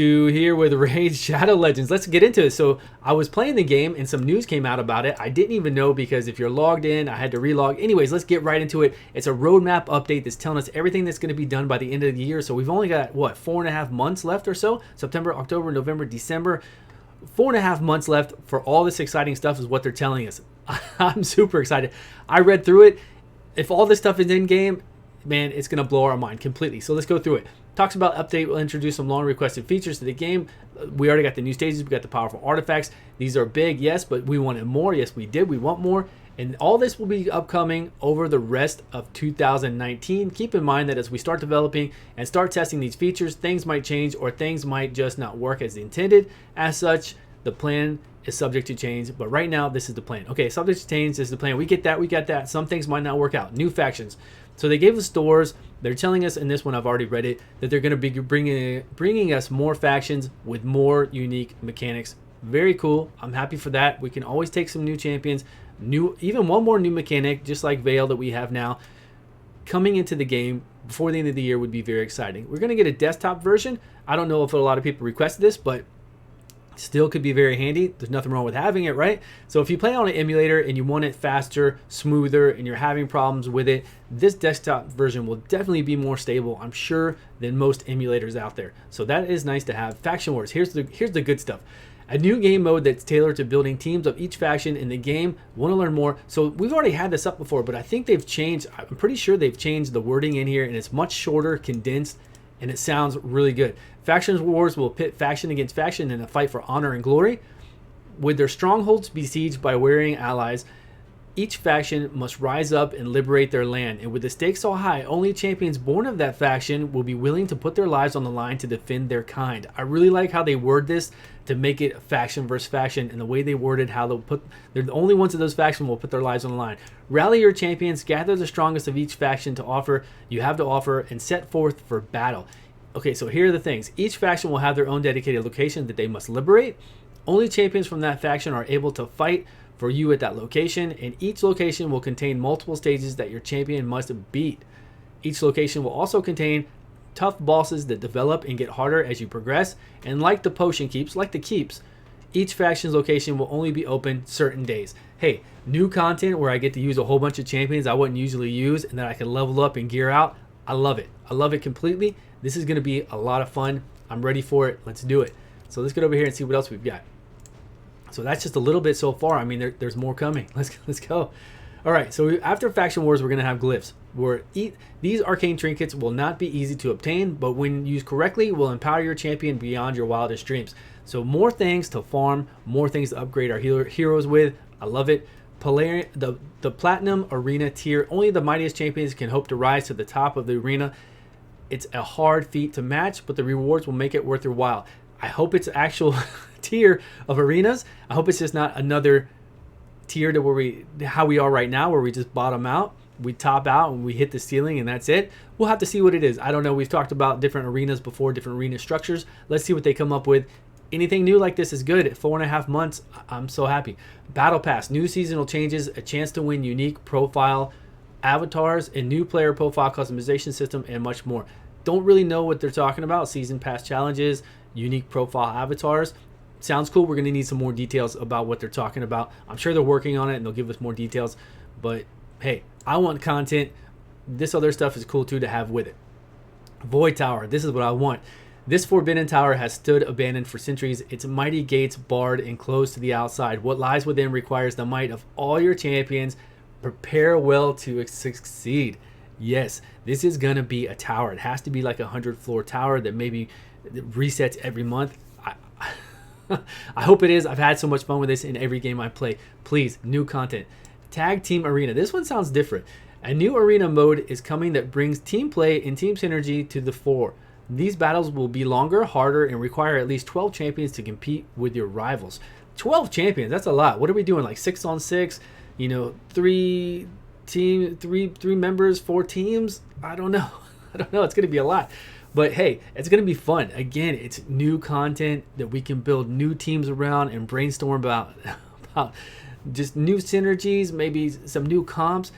Stu here with Raid Shadow Legends. Let's get into it. So I was playing the game and some news came out about it. I didn't even know because if you're logged in, I had to relog. Anyways, let's get right into it. It's a roadmap update that's telling us everything that's going to be done by the end of the year. So we've only got, what, 4.5 months left or so? September, October, November, December. 4.5 months left for all this exciting stuff is what they're telling us. I'm super excited. I read through it. If all this stuff is in game, man, it's going to blow our mind completely. So let's go through it. Talks about update will introduce some long requested features to the game. We already got the new stages. We got the powerful artifacts. These are big, yes, but we wanted more. Yes, we did. We want more. And all this will be upcoming over the rest of 2019. Keep in mind that as we start developing and start testing these features, things might change or things might just not work as intended. As such, the plan is subject to change, but right now this is the plan. Okay, subject to change is the plan. We get that, we got that. Some things might not work out. New factions. So they gave us stores. They're telling us in this one, I've already read it, that they're going to be bringing us more factions with more unique mechanics. Very cool. I'm happy for that. We can always take some new champions, even one more new mechanic, just like Veil that we have now, coming into the game before the end of the year would be very exciting. We're going to get a desktop version. I don't know if a lot of people requested this, but still could be very handy. There's nothing wrong with having it, right? So if you play on an emulator and you want it faster, smoother, and you're having problems with it, this desktop version will definitely be more stable, I'm sure, than most emulators out there. So that is nice to have. Faction Wars, here's the good stuff. A new game mode that's tailored to building teams of each faction in the game. Want to learn more? So we've already had this up before, but I think they've changed. I'm pretty sure they've changed the wording in here, and it's much shorter, condensed, and it sounds really good. Faction Wars will pit faction against faction in a fight for honor and glory. With their strongholds besieged by wearying allies, each faction must rise up and liberate their land. And with the stakes so high, only champions born of that faction will be willing to put their lives on the line to defend their kind. I really like how they word this to make it faction versus faction, and the way they worded how they're the only ones of those factions will put their lives on the line. Rally your champions, gather the strongest of each faction you have to offer, and set forth for battle. Okay, so here are the things. Each faction will have their own dedicated location that they must liberate. Only champions from that faction are able to fight for you at that location, and each location will contain multiple stages that your champion must beat. Each location will also contain tough bosses that develop and get harder as you progress, and like the potion keeps, each faction's location will only be open certain days. Hey, new content where I get to use a whole bunch of champions I wouldn't usually use and that I can level up and gear out. I love it. I love it completely. This is going to be a lot of fun. I'm ready for it. Let's do it. So let's get over here and see what else we've got. So that's just a little bit so far. I mean, there's more coming. Let's go. All right, so after Faction Wars, we're going to have glyphs. These arcane trinkets will not be easy to obtain, but when used correctly, will empower your champion beyond your wildest dreams. So more things to farm, more things to upgrade our heroes with. I love it. The Platinum Arena tier, only the mightiest champions can hope to rise to the top of the arena. It's a hard feat to match, but the rewards will make it worth your while. I hope it's actual tier of arenas. I hope it's just not another tier to how we are right now, where we just bottom out, we top out, and we hit the ceiling, and that's it. We'll have to see what it is. I don't know. We've talked about different arenas before, different arena structures. Let's see what they come up with. Anything new like this is good. At 4.5 months, I'm so happy. Battle Pass, new seasonal changes, a chance to win unique profile avatars, a new player profile customization system, and much more. Don't really know what they're talking about. Season pass challenges, unique profile avatars. Sounds cool. We're going to need some more details about what they're talking about. I'm sure they're working on it and they'll give us more details. But hey, I want content. This other stuff is cool too to have with it. Void Tower. This is what I want. This forbidden tower has stood abandoned for centuries. Its mighty gates barred and closed to the outside. What lies within requires the might of all your champions. Prepare well to succeed. Yes, this is going to be a tower. It has to be like a 100-floor tower that maybe resets every month. I hope it is. I've had so much fun with this in every game I play. Please, new content. Tag Team Arena. This one sounds different. A new arena mode is coming that brings team play and team synergy to the fore. These battles will be longer, harder, and require at least 12 champions to compete with your rivals. 12 champions, that's a lot. What are we doing? Like 6-on-6? You know, three members, 4 teams? I don't know. It's going to be a lot. But hey, it's going to be fun. Again, it's new content that we can build new teams around and brainstorm about just new synergies, maybe some new comps.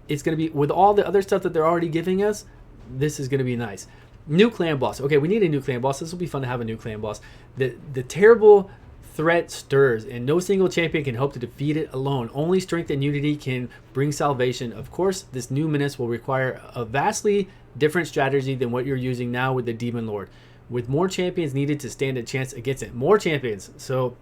It's going to be, with all the other stuff that they're already giving us, this is going to be nice. New clan boss. Okay, we need a new clan boss. This will be fun to have a new clan boss. The terrible threat stirs, and no single champion can hope to defeat it alone. Only strength and unity can bring salvation. Of course, this new menace will require a vastly different strategy than what you're using now with the Demon Lord, with more champions needed to stand a chance against it. More champions. So,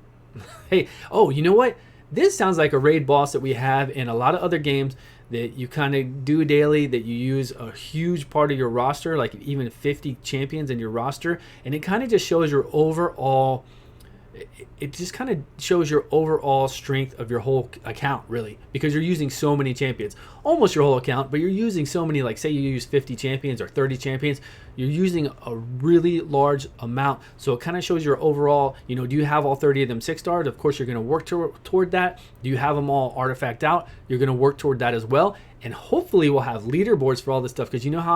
hey, oh, you know what? This sounds like a raid boss that we have in a lot of other games that you kind of do daily, that you use a huge part of your roster, like even 50 champions in your roster, and it kind of just shows your overall, it just kind of shows your overall strength of your whole account, really, because you're using so many champions. Almost your whole account, but you're using so many, like say you use 50 champions or 30 champions, you're using a really large amount. So it kind of shows your overall, you know, do you have all 30 of them 6-stars? Of course, you're going to work toward that. Do you have them all artifact out? You're going to work toward that as well. And hopefully we'll have leaderboards for all this stuff, because you know how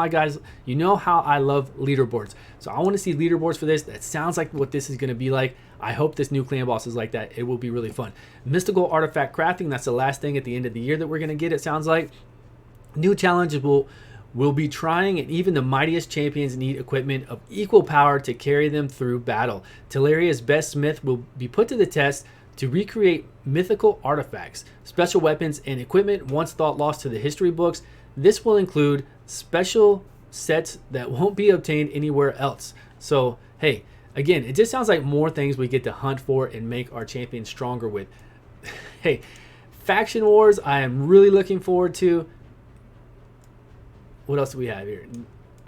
I love leaderboards. So I want to see leaderboards for this. That sounds like what this is going to be like. I hope this new clan boss is like that. It will be really fun. Mystical artifact crafting, that's the last thing at the end of the year that we're going to get, it sounds like. New challenges will be trying, and even the mightiest champions need equipment of equal power to carry them through battle. Teleria's best smith will be put to the test to recreate mythical artifacts, special weapons, and equipment once thought lost to the history books. This will include special sets that won't be obtained anywhere else. So, hey, again, it just sounds like more things we get to hunt for and make our champions stronger with. Hey, Faction Wars, I am really looking forward to. What else do we have here?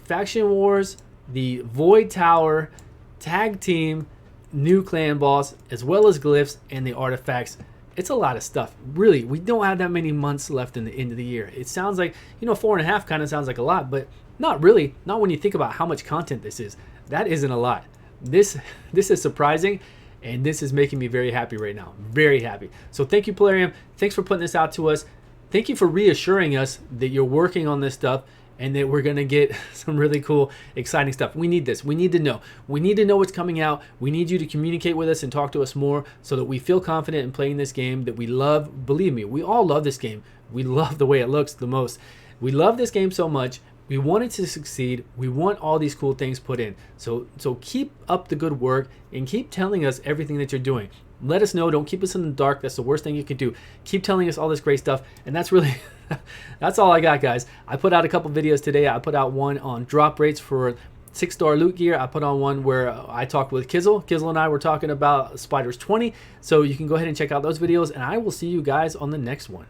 Faction Wars, the Void Tower, Tag Team, new clan boss, as well as glyphs and the artifacts. It's a lot of stuff. Really, we don't have that many months left in the end of the year. It sounds like, 4.5 kind of sounds like a lot, but not really. Not when you think about how much content this is. That isn't a lot. This is surprising, and this is making me very happy right now. Very happy. So thank you, Polarium. Thanks for putting this out to us. Thank you for reassuring us that you're working on this stuff and that we're going to get some really cool, exciting stuff. We need this. We need to know. We need to know what's coming out. We need you to communicate with us and talk to us more so that we feel confident in playing this game that we love. Believe me, we all love this game. We love the way it looks the most. We love this game so much. We want it to succeed. We want all these cool things put in. So keep up the good work and keep telling us everything that you're doing. Let us know. Don't keep us in the dark. That's the worst thing you can do. Keep telling us all this great stuff. And that's really, that's all I got, guys. I put out a couple videos today. I put out one on drop rates for 6-star loot gear. I put on one where I talked with Kizzle. Kizzle and I were talking about Spiders 20. So you can go ahead and check out those videos. And I will see you guys on the next one.